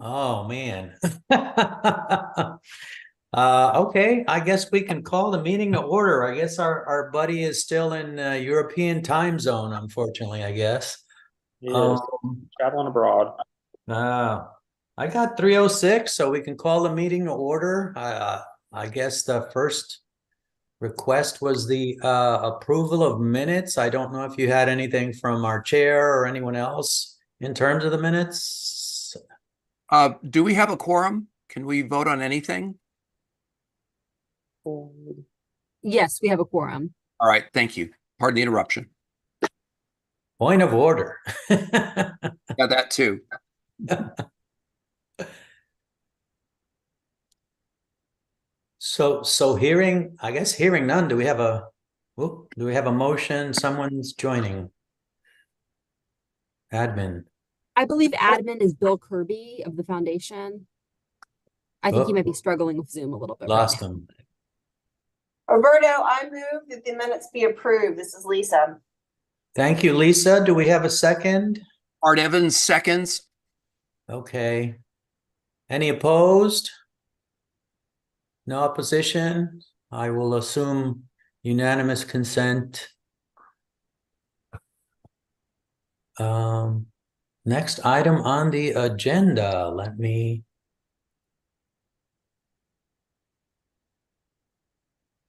Oh man. Okay, I guess we can call the meeting to order. I guess our buddy is still in European time zone, unfortunately, I guess. He Um, is traveling abroad. uh, I got 3:06, so we can call the meeting to order. I guess the first request was the approval of minutes. I don't know if you had anything from our chair or anyone else in terms of the minutes. Do we have a quorum? Can we vote on anything? Yes, we have a quorum. All right, thank you. Pardon the interruption. Point of order. Got that too. So I guess hearing none, do we have a motion? Someone's joining. Admin. I believe admin is Bill Kirby of the foundation. I think he Oh, might be struggling with Zoom a little bit right lost now. him. Roberto, I move that the minutes be approved. This is Lisa. Thank you, Lisa. Do we have a second? Art Evans seconds. Okay. Any opposed? No opposition? I will assume unanimous consent. Next item on the agenda.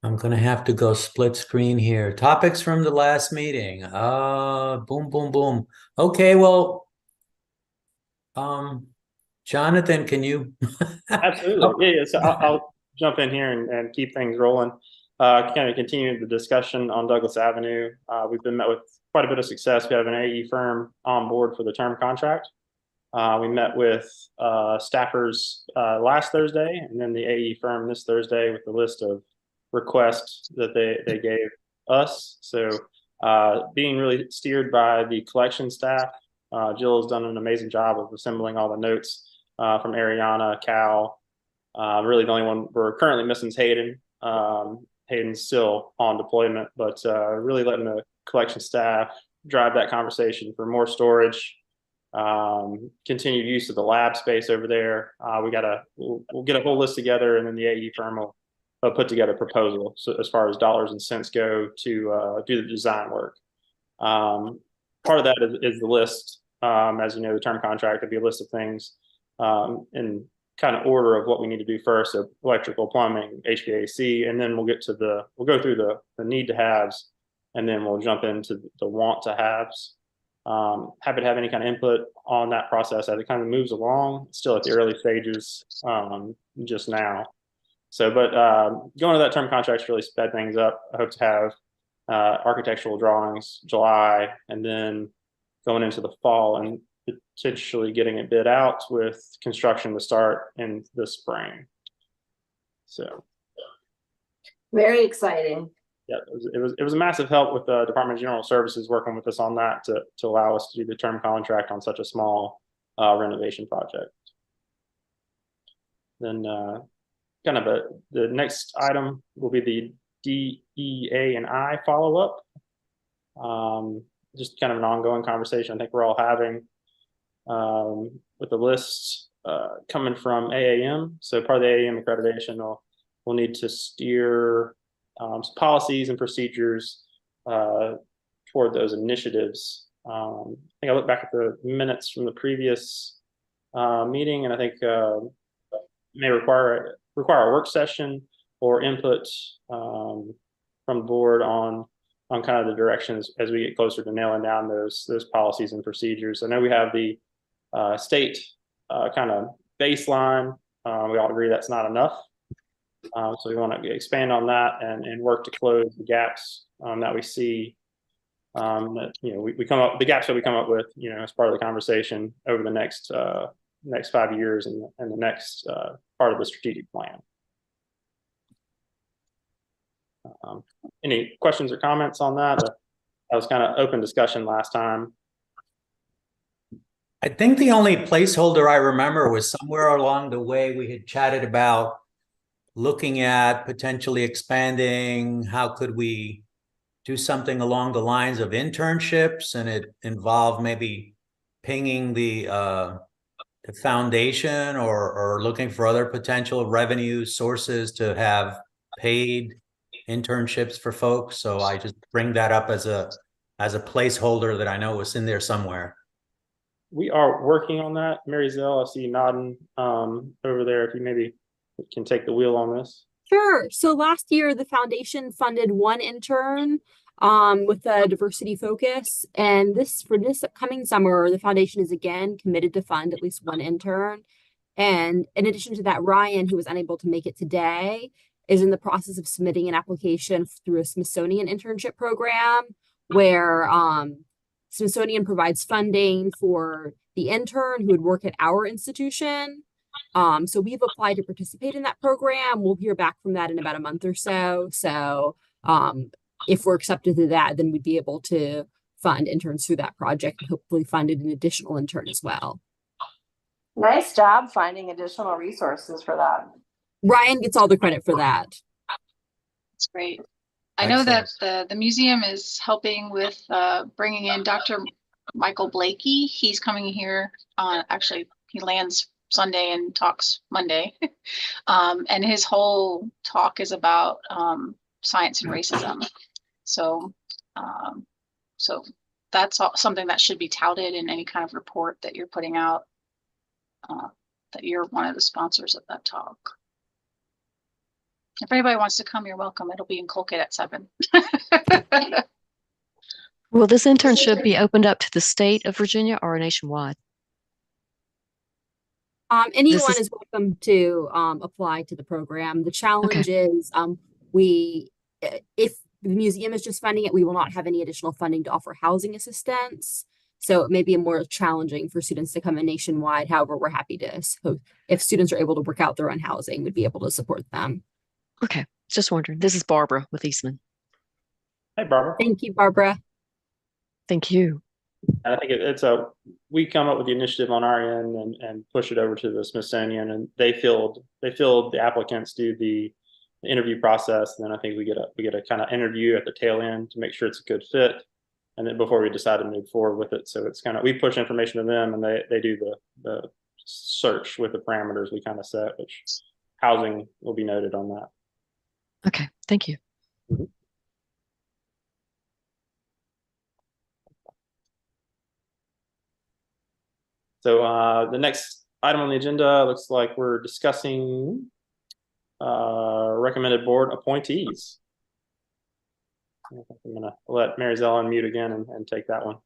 I'm gonna have to go split screen here. Topics from the last meeting. Boom, boom, boom. Okay, well, Jonathan, can you? Absolutely. Yeah, yeah. So I'll jump in here and keep things rolling. Kind of continue the discussion on Douglas Avenue. We've been met with quite a bit of success. We have an AE firm on board for the term contract. We met with staffers last Thursday, and then the AE firm this Thursday with the list of requests that they gave us. So being really steered by the collection staff. Jill has done an amazing job of assembling all the notes from Ariana, Cal. Really, the only one we're currently missing is Hayden. Hayden's still on deployment, but really letting the collection staff drive that conversation for more storage, continued use of the lab space over there. We'll get a whole list together, and then the AE firm will put together a proposal so as far as dollars and cents go to do the design work. Part of that is the list. As you know, the term contract would be a list of things in kind of order of what we need to do first. So electrical, plumbing, HVAC, and then we'll go through the need to haves, and then we'll jump into the want to haves. Happy to have any kind of input on that process as it kind of moves along. Still at the early stages just now. So, but going to that term contract's really sped things up. I hope to have architectural drawings July, and then going into the fall and potentially getting it bid out with construction to start in the spring. So, Very exciting. yeah, it was a massive help with the Department of General Services working with us on that to allow us to do the term contract on such a small renovation project. Then kind of the next item will be the DEA and I follow up. Just kind of an ongoing conversation I think we're all having with the list coming from AAM. So part of the AAM accreditation will need to steer some policies and procedures toward those initiatives. I think I look back at the minutes from the previous meeting, and I think may require a work session or input from the board on kind of the directions as we get closer to nailing down those policies and procedures. I know we have the state kind of baseline. We all agree that's not enough. So we want to expand on that and work to close the gaps that we see. That we come up the gaps that we come up with as part of the conversation over the next 5 years and the next part of the strategic plan. Any questions or comments on that? That was kind of open discussion last time. I think the only placeholder I remember was somewhere along the way we had chatted about looking at potentially expanding. How could we do something along the lines of internships, and it involved maybe pinging the the foundation or looking for other potential revenue sources to have paid internships for folks. So I just bring that up as a placeholder that I know was in there somewhere. We are working on that. Mary Zell, I see you nodding over there. If you maybe can take the wheel on this. Sure. So last year, the foundation funded one intern with a diversity focus. And for this upcoming summer, the foundation is again committed to fund at least one intern. And in addition to that, Ryan, who was unable to make it today, is in the process of submitting an application through a Smithsonian internship program where Smithsonian provides funding for the intern who would work at our institution. So we've applied to participate in that program. We'll hear back from that in about a month or so. So if we're accepted to that, then we'd be able to fund interns through that project and hopefully fund an additional intern as well. Nice job finding additional resources for that. Ryan gets all the credit for that. That's great. I know that Excellent. the museum is helping with bringing in Dr. Michael Blakey. He's coming here on, actually, he lands Sunday and talks Monday. And his whole talk is about science and racism. So, so that's something that should be touted in any kind of report that you're putting out, that you're one of the sponsors of that talk. If anybody wants to come, you're welcome. It'll be in Colgate at 7. Will this internship be opened up to the state of Virginia or nationwide? Anyone is welcome to apply to the program. The challenge is if the museum is just funding it, we will not have any additional funding to offer housing assistance. So it may be more challenging for students to come in nationwide. However, we're happy to, so if students are able to work out their own housing, we'd be able to support them. Okay, just wondering. This is Barbara with Eastman. Hey, Barbara. Thank you, Barbara. Thank you. And I think we come up with the initiative on our end and push it over to the Smithsonian, and they filled the applicants, do the interview process, and then I think we get a kind of interview at the tail end to make sure it's a good fit, and then before we decide to move forward with it. So it's kind of, we push information to them, and they do the search with the parameters we kind of set, which housing will be noted on that. Okay, thank you. Mm-hmm. So the next item on the agenda looks like we're discussing recommended board appointees. I'm going to let Mary Zell unmute again and take that one.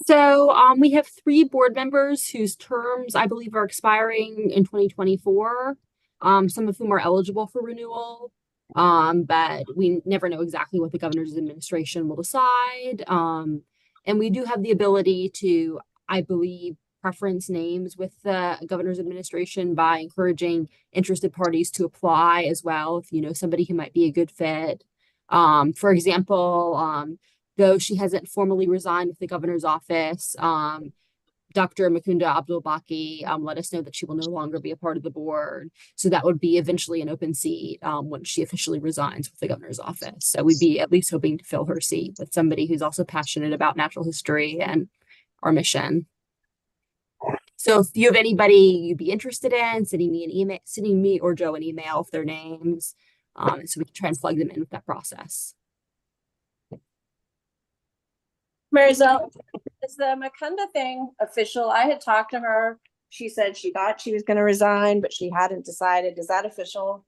So we have 3 board members whose terms I believe are expiring in 2024. Some of whom are eligible for renewal. But we never know exactly what the governor's administration will decide. And we do have the ability to, I believe, preference names with the governor's administration by encouraging interested parties to apply as well if you know somebody who might be a good fit. For example, though she hasn't formally resigned with the governor's office, Dr. Mukunda Abdul-Baki let us know that she will no longer be a part of the board. So that would be eventually an open seat when she officially resigns with the governor's office. So we'd be at least hoping to fill her seat with somebody who's also passionate about natural history and our mission. So if you have anybody you'd be interested in, sending me or Joe an email with their names, so we can try and plug them in with that process. Mary Zell, is the Mukunda thing official? I had talked to her. She said she thought she was going to resign, but she hadn't decided. Is that official?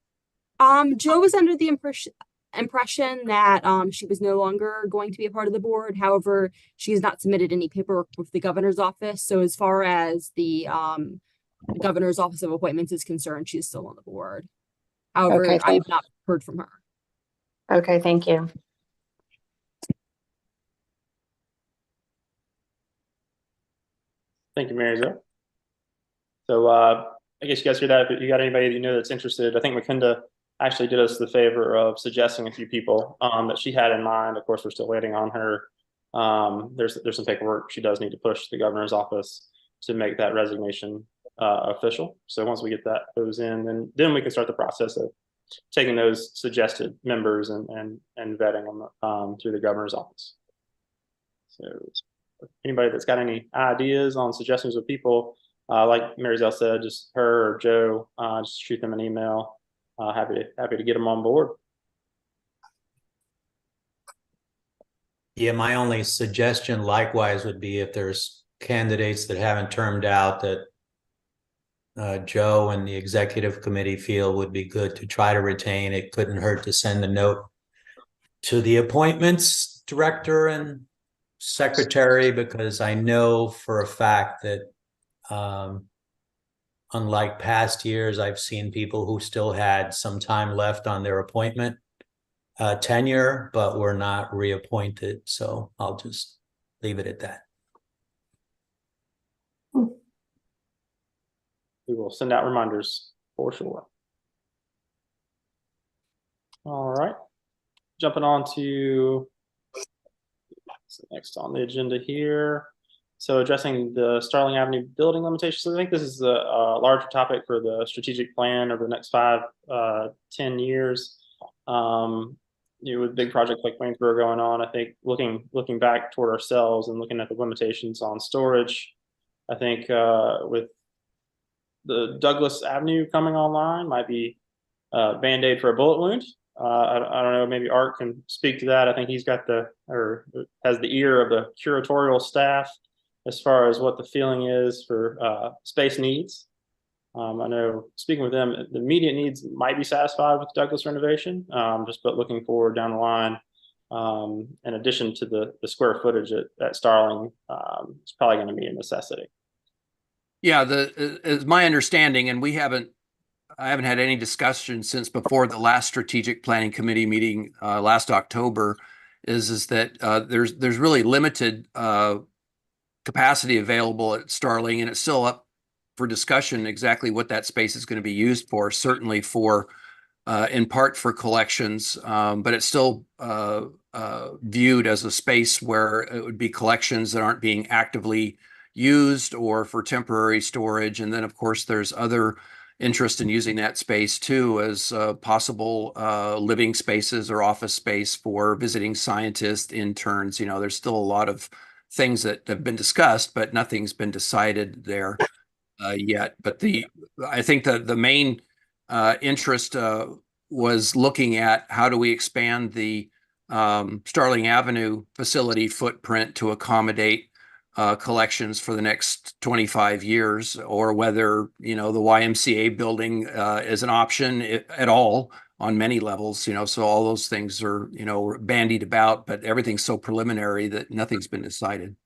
Joe was under the impression that she was no longer going to be a part of the board. However, she has not submitted any paperwork with the governor's office. So as far as the governor's office of appointments is concerned, she's still on the board. However, Okay, I have not heard from her. Okay, thank you. Thank you, Mary Zell. So I guess you guys hear that. If you got anybody that you know that's interested, I think Mukunda actually did us the favor of suggesting a few people that she had in mind. Of course, we're still waiting on her. There's some paperwork she does need to push the governor's office to make that resignation official. So once we get those in, then we can start the process of taking those suggested members and vetting them through the governor's office. So anybody that's got any ideas on suggestions of people, like Mary Zell said, just her or Joe, just shoot them an email. Happy to get them on board. Yeah, my only suggestion likewise would be if there's candidates that haven't turned out that Joe and the executive committee feel would be good to try to retain. It couldn't hurt to send a note to the appointments director and secretary, because I know for a fact that unlike past years, I've seen people who still had some time left on their appointment tenure, but were not reappointed. So I'll just leave it at that. We will send out reminders for sure. All right. Jumping on to next on the agenda here. So addressing the Starling Avenue building limitations. So I think this is a larger topic for the strategic plan over the next 10 years. With big projects like Waynesboro going on, I think looking back toward ourselves and looking at the limitations on storage, I think with the Douglas Avenue coming online might be a Band-Aid for a bullet wound. I don't know, maybe Art can speak to that. I think he's got has the ear of the curatorial staff as far as what the feeling is for space needs. I know speaking with them, the immediate needs might be satisfied with Douglas renovation, but looking forward down the line, in addition to the square footage at Starling, it's probably going to be a necessity. Yeah, is my understanding, and I haven't had any discussion since before the last strategic planning committee meeting last October, is that there's really limited capacity available at Starling, and it's still up for discussion exactly what that space is going to be used for. Certainly for in part for collections, but it's still viewed as a space where it would be collections that aren't being actively used or for temporary storage. And then, of course, there's other interest in using that space too as possible living spaces or office space for visiting scientists, interns. There's still a lot of things that have been discussed, but nothing's been decided there yet. But I think that the main interest was looking at how do we expand the Starling Avenue facility footprint to accommodate collections for the next 25 years, or whether the YMCA building is an option at all on many levels. So all those things are bandied about, but everything's so preliminary that nothing's been decided.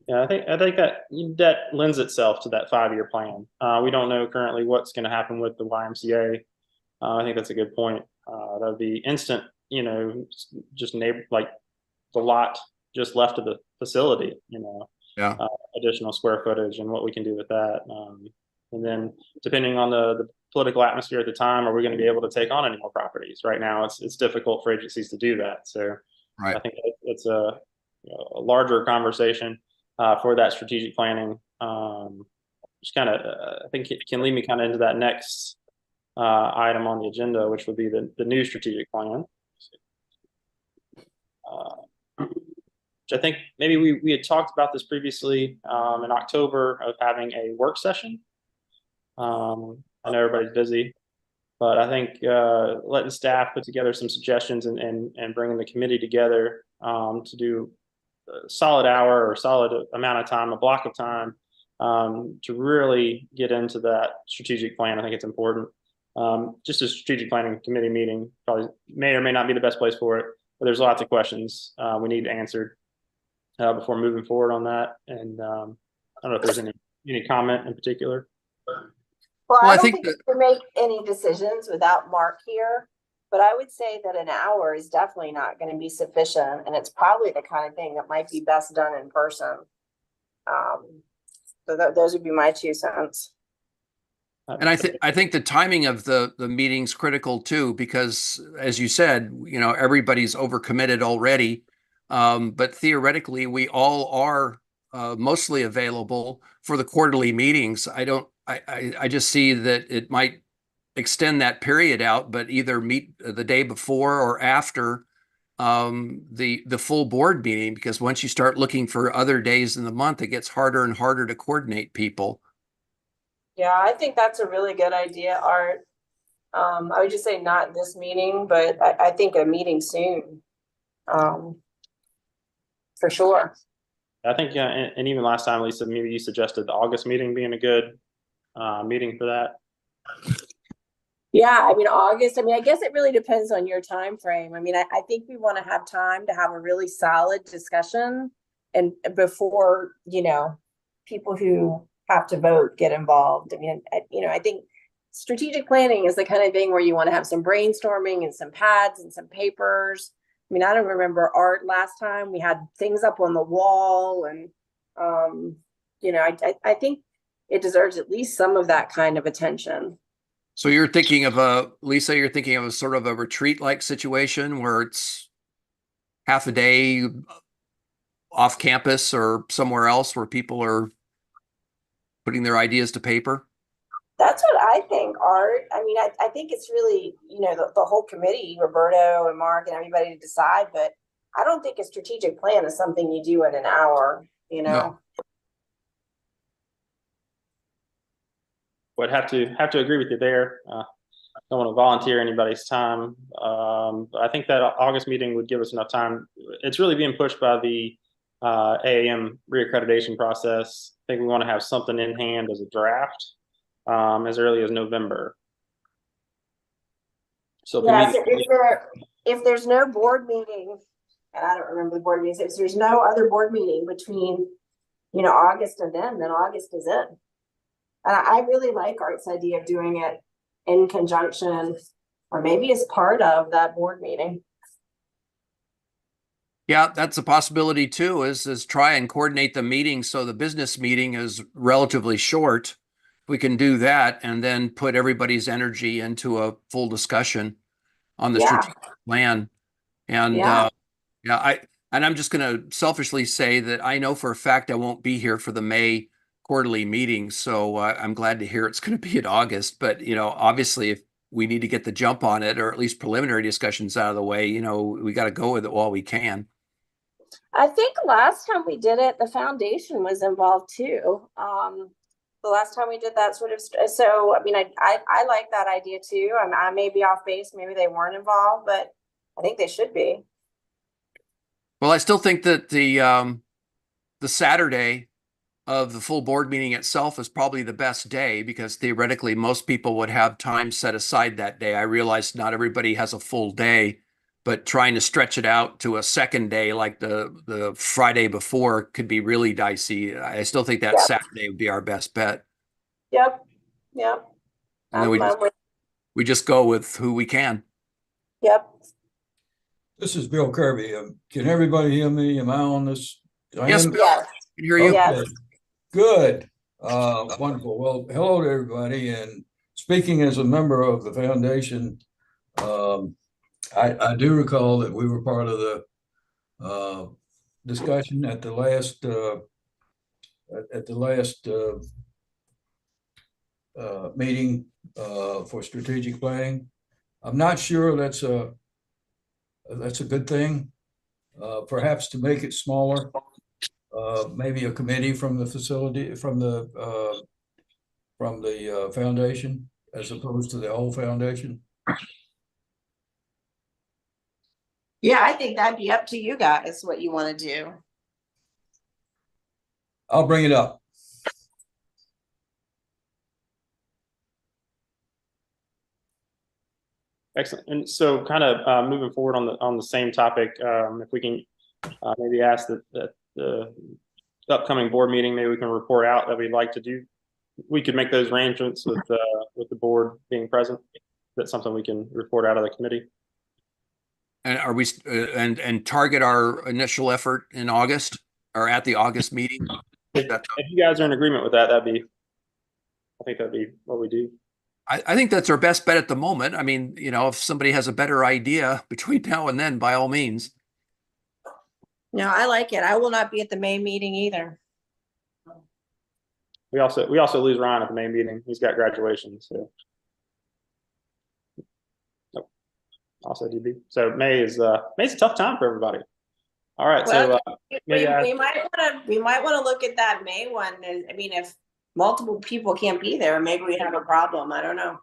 Yeah, I think that lends itself to that 5-year plan. We don't know currently what's going to happen with the YMCA. I think that's a good point. That would be instant, just like the lot just left of the facility, Yeah. Additional square footage and what we can do with that. And then depending on the political atmosphere at the time, are we going to be able to take on any more properties? Right now, it's difficult for agencies to do that. So Right. I think it's a larger conversation for that strategic planning. Just kind of, I think it can lead me kind of into that next item on the agenda, which would be the new strategic plan. Which I think maybe we had talked about this previously in October of having a work session. I know everybody's busy, but I think letting staff put together some suggestions and bringing the committee together to do a solid hour or solid amount of time, a block of time, to really get into that strategic plan. I think it's important. Just a strategic planning committee meeting probably may or may not be the best place for it, but there's lots of questions we need answered before moving forward on that. And I don't know if there's any comment in particular. Well, Well, I I don't think think we can make any decisions without Mark here, but I would say that an hour is definitely not going to be sufficient, and it's probably the kind of thing that might be best done in person. So those would be my 2 cents. And I think the timing of the meeting's critical too, because as you said, everybody's overcommitted already. But theoretically, we all are mostly available for the quarterly meetings. I just see that it might extend that period out, but either meet the day before or after the full board meeting, because once you start looking for other days in the month, it gets harder and harder to coordinate people. Yeah, I think that's a really good idea, Art. I would just say not this meeting, but I think a meeting soon. For sure. I think, and even last time, Lisa, maybe you suggested the August meeting being a good meeting for that. Yeah, I mean, August, I mean, I guess it really depends on your time frame. I mean, I think we want to have time to have a really solid discussion and before, you know, people who have to vote get involved. I mean, I think strategic planning is the kind of thing where you want to have some brainstorming and some pads and some papers. I mean, I don't remember, Art, last time we had things up on the wall and, I think it deserves at least some of that kind of attention. So you're thinking of Lisa, you're thinking of a sort of a retreat-like situation where it's half a day off campus or somewhere else where people are putting their ideas to paper? That's what I think, Art. I mean, I think it's really, the whole committee, Roberto and Mark and everybody to decide, but I don't think a strategic plan is something you do in an hour, No. Would have to agree with you there. Don't want to volunteer anybody's time. I think that August meeting would give us enough time. It's really being pushed by the AAM reaccreditation process. I think we want to have something in hand as a draft as early as November. So yeah, if there's no board meeting, and I don't remember the board meetings, if there's no other board meeting between, August and then August is it. And I really like Art's idea of doing it in conjunction or maybe as part of that board meeting. Yeah, that's a possibility too, is try and coordinate the meeting so the business meeting is relatively short. We can do that and then put everybody's energy into a full discussion on the strategic plan. And I'm just going to selfishly say that I know for a fact I won't be here for the May quarterly meeting, so I'm glad to hear it's going to be in August. But obviously, if we need to get the jump on it, or at least preliminary discussions out of the way, we got to go with it while we can. I think last time we did it, the foundation was involved too. The last time we did that sort of, so I mean, I like that idea too. I may be off base, maybe they weren't involved, but I think they should be. Well, I still think that the Saturday of the full board meeting itself is probably the best day because theoretically most people would have time set aside that day. I realize not everybody has a full day, but trying to stretch it out to a second day like the Friday before could be really dicey. I still think that Saturday would be our best bet. Yep. And then we just go with who we can. Yep. This is Bill Kirby. Can everybody hear me? Am I on this? Yes, Bill. I can hear you. Okay. Good. Wonderful. Well, hello to everybody. And speaking as a member of the foundation, I do recall that we were part of the discussion at the last meeting for strategic planning. I'm not sure that's a good thing. Perhaps to make it smaller. Maybe a committee from the facility, from the foundation, as opposed to the whole foundation. Yeah, I think that'd be up to you guys what you want to do. I'll bring it up. Excellent. And so kind of moving forward on the same topic, if we can maybe ask that the upcoming board meeting, maybe we can report out that we'd like to do. We could make those arrangements with the board being present. That's something we can report out of the committee. And are we and target our initial effort in August or at the August meeting? If you guys are in agreement with that, I think that'd be what we do. I think that's our best bet at the moment. I mean, if somebody has a better idea between now and then, by all means. No, I like it. I will not be at the May meeting either. We also lose Ryan at the May meeting. He's got graduation, so. Also DB. So May's a tough time for everybody. All right, so maybe we might want to look at that May one. I mean, if multiple people can't be there, maybe we have a problem. I don't know.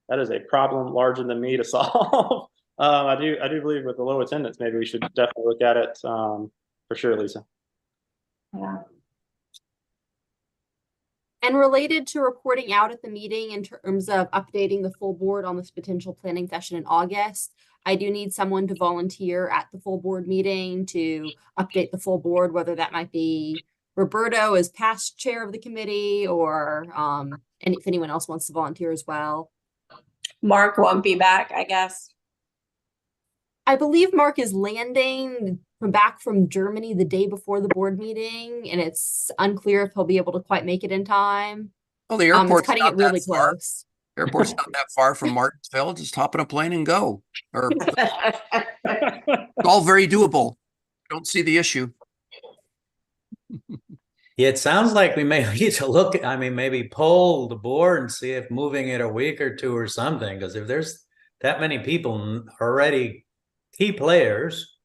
that is a problem larger than me to solve. I do believe with the low attendance, maybe we should definitely look at it for sure, Lisa. Yeah. And related to reporting out at the meeting in terms of updating the full board on this potential planning session in August, I do need someone to volunteer at the full board meeting to update the full board, whether that might be Roberto as past chair of the committee or and if anyone else wants to volunteer as well. Mark won't be back, I guess. I believe Mark is landing back from Germany the day before the board meeting, and it's unclear if he'll be able to quite make it in time. Well, the It's airport's cutting not it really that far. close. Airport's not that far from Martinsville. Just hop in a plane and go. Or it's all very doable. Don't see the issue. Yeah, it sounds like we may need to look, I mean, maybe poll the board and see if moving it a week or two or something, because if there's that many people already, key players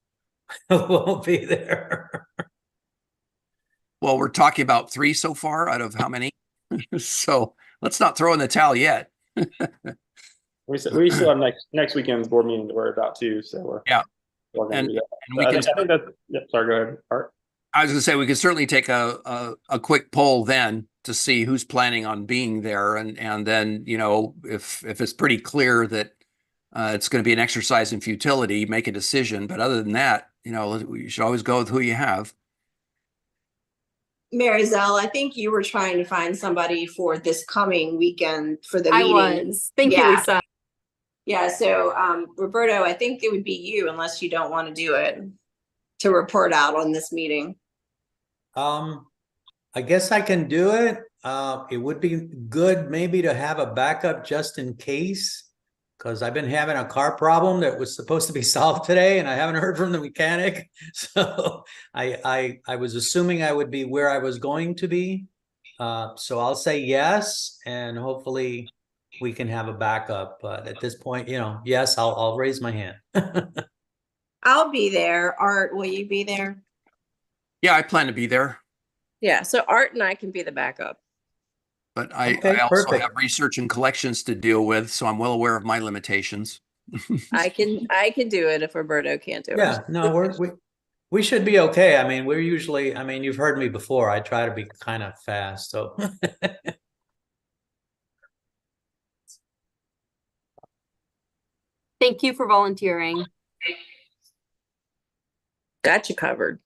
won't be there. Well, we're talking about 3 so far out of how many? So let's not throw in the towel yet. We still have next weekend's board meeting to worry about too. So we're And do that. and we I can. think that. Yeah, sorry. Go ahead, Art. I was going to say we could certainly take a quick poll then to see who's planning on being there, and then if it's pretty clear that it's going to be an exercise in futility, make a decision. But other than that, you should always go with who you have. Mary Zell, I think you were trying to find somebody for this coming weekend for the I meeting. was. Thank you, Yeah. Lisa. Yeah, so Roberto, I think it would be you unless you don't want to do it to report out on this meeting. I guess I can do it. It would be good maybe to have a backup just in case, because I've been having a car problem that was supposed to be solved today, and I haven't heard from the mechanic. So I was assuming I would be where I was going to be. So I'll say yes, and hopefully we can have a backup. But at this point, yes, I'll raise my hand. I'll be there. Art, will you be there? Yeah, I plan to be there, Yeah, so Art and I can be the backup. but I Okay, also perfect. have research and collections to deal with, so I'm well aware of my limitations. I can do it if Roberto can't do it. Yeah, no, we should be okay. I mean, we're usually, I mean, you've heard me before. I try to be kind of fast, so. Thank you for volunteering. Got you covered.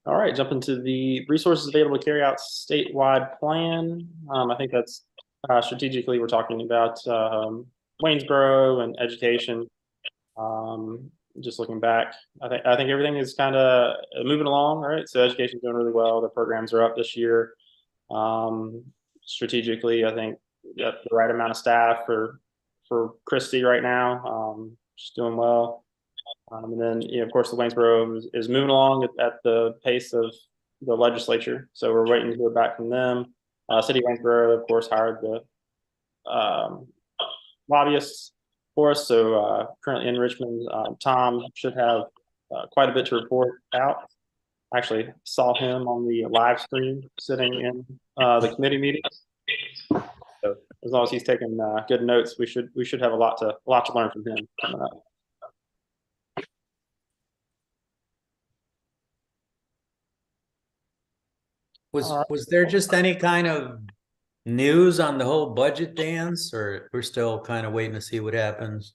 All right, jump into the resources available to carry out statewide plan. I think that's strategically we're talking about Waynesboro and education. Just looking back, I think everything is kind of moving along. Right, so education's doing really well. The programs are up this year. Strategically, I think got the right amount of staff for Christy right now. She's doing well. And then, of course, the Waynesboro is moving along at the pace of the legislature. So we're waiting to hear back from them. City of Waynesboro, of course, hired the lobbyists for us. So currently in Richmond, Tom should have quite a bit to report out. I actually saw him on the live stream sitting in the committee meetings. So as long as he's taking good notes, we should have a lot to learn from him coming up. Was there just any kind of news on the whole budget dance, or we're still kind of waiting to see what happens?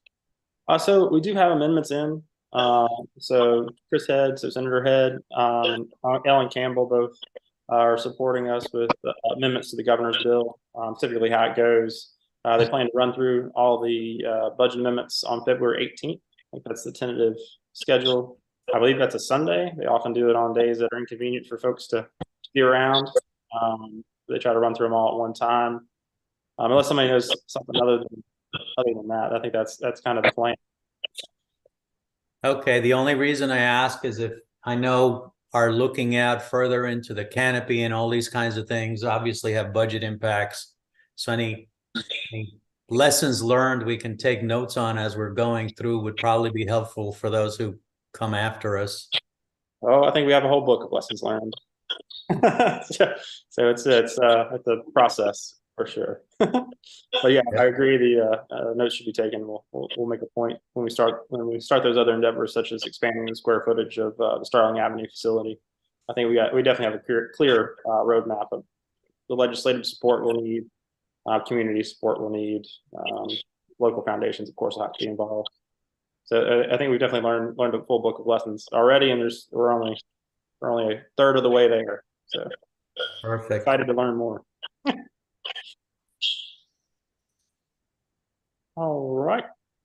So we do have amendments in. So Chris Head, so Senator Head, Ellen Campbell both are supporting us with amendments to the governor's bill. Typically how it goes. They plan to run through all the budget amendments on February 18th. I think that's the tentative schedule. I believe that's a Sunday. They often do it on days that are inconvenient for folks to be around. They try to run through them all at one time. Unless somebody knows something other than that, I think that's kind of the plan. Okay, the only reason I ask is if I know are looking out further into the canopy and all these kinds of things obviously have budget impacts. So any lessons learned we can take notes on as we're going through would probably be helpful for those who come after us. Oh, I think we have a whole book of lessons learned. So it's a process for sure. But yeah, I agree. The notes should be taken. We'll make a point when we start those other endeavors, such as expanding the square footage of the Starling Avenue facility. I think we definitely have a clear roadmap of the legislative support we'll need, community support we'll need, local foundations, of course, will have to be involved. So I think we've definitely learned a full book of lessons already, and we're only a third of the way there. So Perfect. excited to learn more. All right,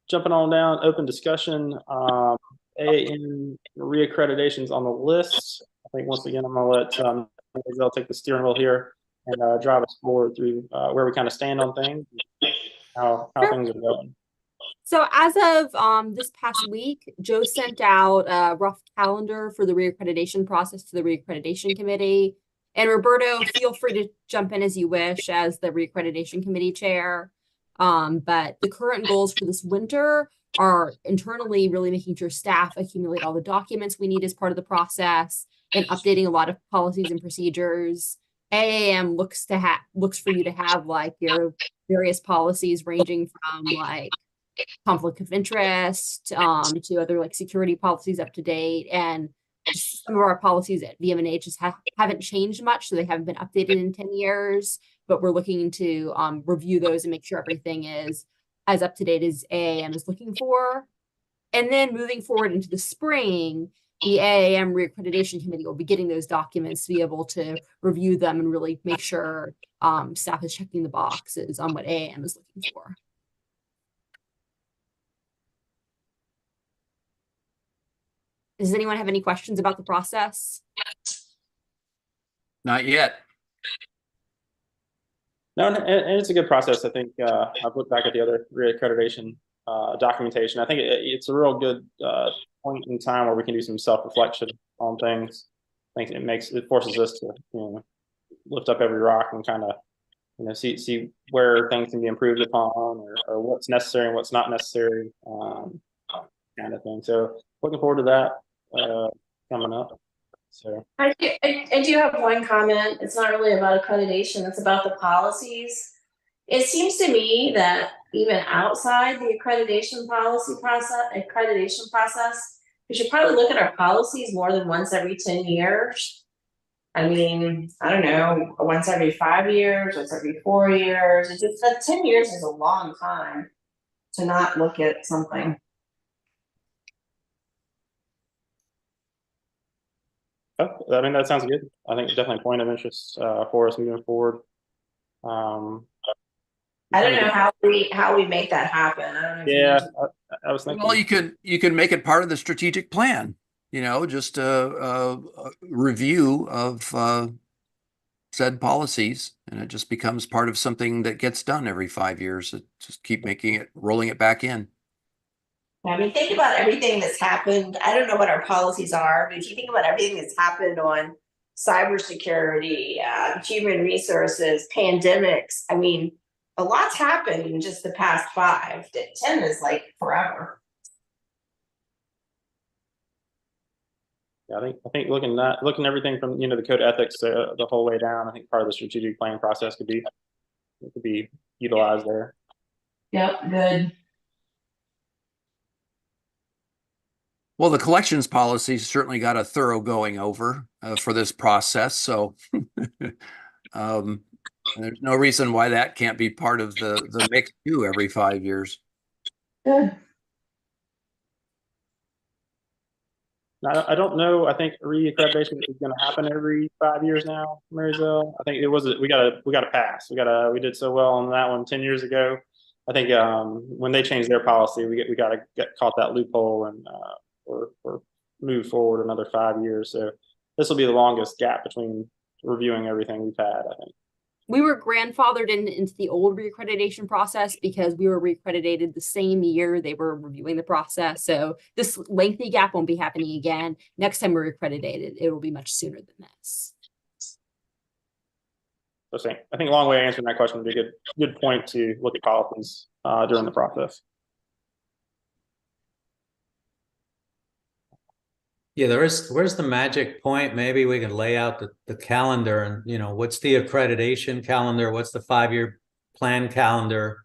jumping on down, open discussion. AAM reaccreditations on the list. I think once again, I'm gonna let they'll take the steering wheel here and drive us forward through where we kind of stand on things, how things are going. So as of this past week, Joe sent out a rough calendar for the reaccreditation process to the reaccreditation committee. And Roberto, feel free to jump in as you wish as the reaccreditation committee chair. But the current goals for this winter are internally really making sure staff accumulate all the documents we need as part of the process and updating a lot of policies and procedures. AAM looks for you to have like your various policies ranging from like conflict of interest to other like security policies up to date, and just some of our policies at VMNH haven't changed much, so they haven't been updated in 10 years, but we're looking to review those and make sure everything is as up to date as AAM is looking for. And then moving forward into the spring, the AAM reaccreditation committee will be getting those documents to be able to review them and really make sure staff is checking the boxes on what AAM is looking for. Does anyone have any questions about the process? Not yet. No, and it's a good process. I think I've looked back at the other reaccreditation documentation. I think it's a real good point in time where we can do some self-reflection on things. I think it forces us to lift up every rock and kind of see where things can be improved upon, or what's necessary and what's not necessary, kind of thing. So looking forward to that coming up. So I do have one comment. It's not really about accreditation, it's about the policies. It seems to me that even outside the accreditation process, we should probably look at our policies more than once every 10 years. I mean, I don't know, once every 5 years, once every 4 years. It's just that 10 years is a long time to not look at something. I mean, that sounds good. I think definitely a point of interest for us moving forward. I don't know how we make that happen. I don't know. Yeah, I was thinking. Well, you can make it part of the strategic plan. Just a review of said policies, and it just becomes part of something that gets done every 5 years. Just keep rolling it back in. I mean, think about everything that's happened. I don't know what our policies are, but if you think about everything that's happened on cybersecurity, human resources, pandemics, I mean, a lot's happened in just the past 5. 10 is like forever. Yeah, I think looking everything from the code of ethics the whole way down, I think part of the strategic planning process could be utilized there. Yep, good. Well, the collections policy certainly got a thorough going over for this process, so there's no reason why that can't be part of the mix too every 5 years. Good. I don't know. I think reaccreditation is going to happen every 5 years now, Marysville. I think we got to pass. We did so well on that one 10 years ago. I think when they change their policy, we got to get caught that loophole and or move forward another 5 years. So this will be the longest gap between reviewing everything we've had, I think. We were grandfathered into the old reaccreditation process because we were reaccredited the same year they were reviewing the process. So this lengthy gap won't be happening again. Next time we're accredited, it will be much sooner than this. I think a long way of answering that question would be a good point to look at policies during the process. Yeah, where's the magic point? Maybe we can lay out the calendar and, you know, what's the accreditation calendar? What's the 5-year plan calendar?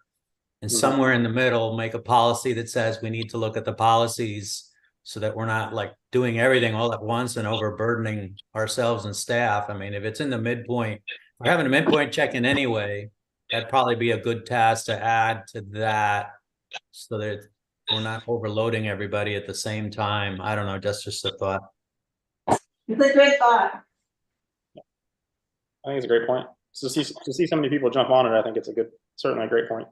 And somewhere in the middle, make a policy that says we need to look at the policies so that we're not like doing everything all at once and overburdening ourselves and staff. I mean, if it's in the midpoint, we're having a midpoint check-in anyway, that'd probably be a good task to add to that so that we're not overloading everybody at the same time. I don't know, that's just a thought. It's a good thought. I think it's a great point. To see so many people jump on it, I think it's certainly a great point.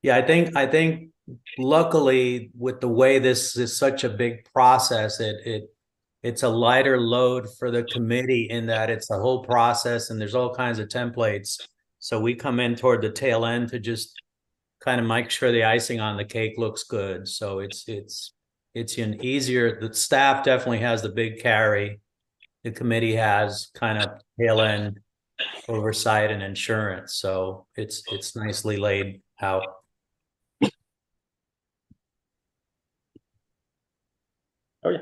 Yeah, I think luckily with the way this is such a big process, it's a lighter load for the committee in that it's a whole process and there's all kinds of templates. So we come in toward the tail end to just kind of make sure the icing on the cake looks good. So it's an easier, the staff definitely has the big carry. The committee has kind of tail end oversight and insurance. So it's nicely laid out. Oh yeah.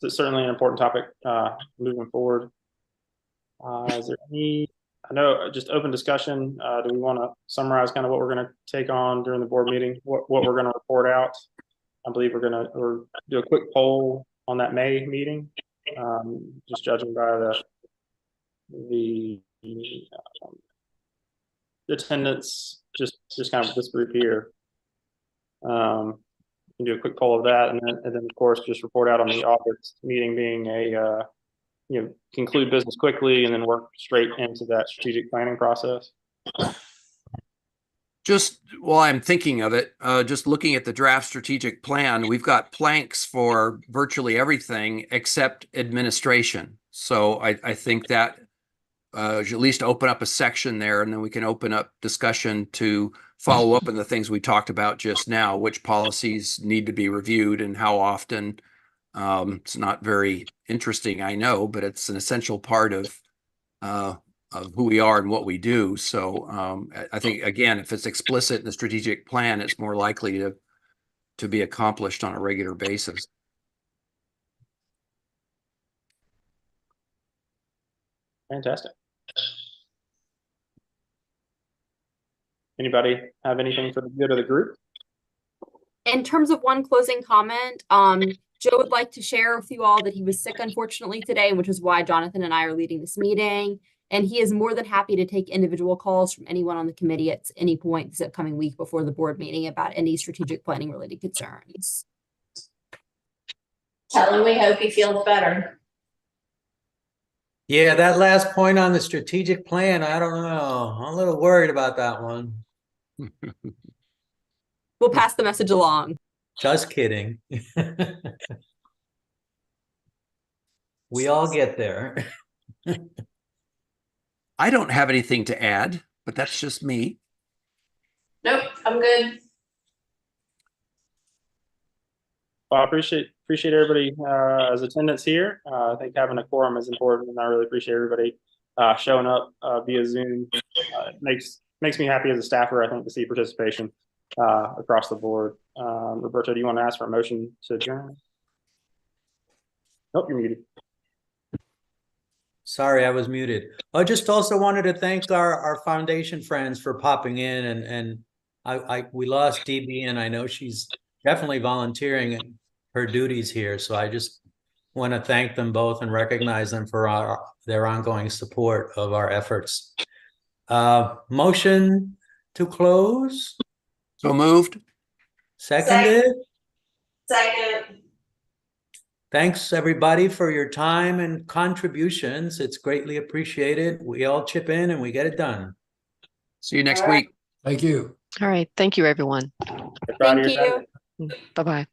It's certainly an important topic moving forward. Is there any, I know, just open discussion. Do we want to summarize kind of what we're going to take on during the board meeting, what we're going to report out? I believe we're going to do a quick poll on that May meeting, just judging by the attendance, just kind of this group here. We can do a quick poll of that, and then of course just report out on the August meeting being a conclude business quickly and then work straight into that strategic planning process. Just while I'm thinking of it, just looking at the draft strategic plan, we've got planks for virtually everything except administration. So I think that should at least open up a section there, and then we can open up discussion to follow up on the things we talked about just now, which policies need to be reviewed and how often. It's not very interesting, I know, but it's an essential part of who we are and what we do. So I think, again, if it's explicit in the strategic plan, it's more likely to be accomplished on a regular basis. Fantastic. Anybody have anything for the good of the group? In terms of one closing comment, Joe would like to share with you all that he was sick, unfortunately, today, which is why Jonathan and I are leading this meeting. And he is more than happy to take individual calls from anyone on the committee at any point this upcoming week before the board meeting about any strategic planning related concerns. Tell him we hope he feels better. Yeah, that last point on the strategic plan, I don't know. I'm a little worried about that one. We'll pass the message along. Just kidding. We all get there. I don't have anything to add, but that's just me. Nope, I'm good. Well, I appreciate everybody attendance here. I think having a quorum is important, and I really appreciate everybody showing up via Zoom. It makes me happy as a staffer, I think, to see participation across the board. Roberto, do you want to ask for a motion to adjourn? Nope, you're muted. Sorry, I was muted. I just also wanted to thank our foundation friends for popping in, and we lost DB, and I know she's definitely volunteering her duties here. So I just want to thank them both and recognize them for their ongoing support of our efforts. Motion to close. So moved. Seconded. Second. Thanks everybody for your time and contributions. It's greatly appreciated. We all chip in and we get it done. See you next week. Thank you. All right. Thank you, everyone. Thank you. Bye-bye.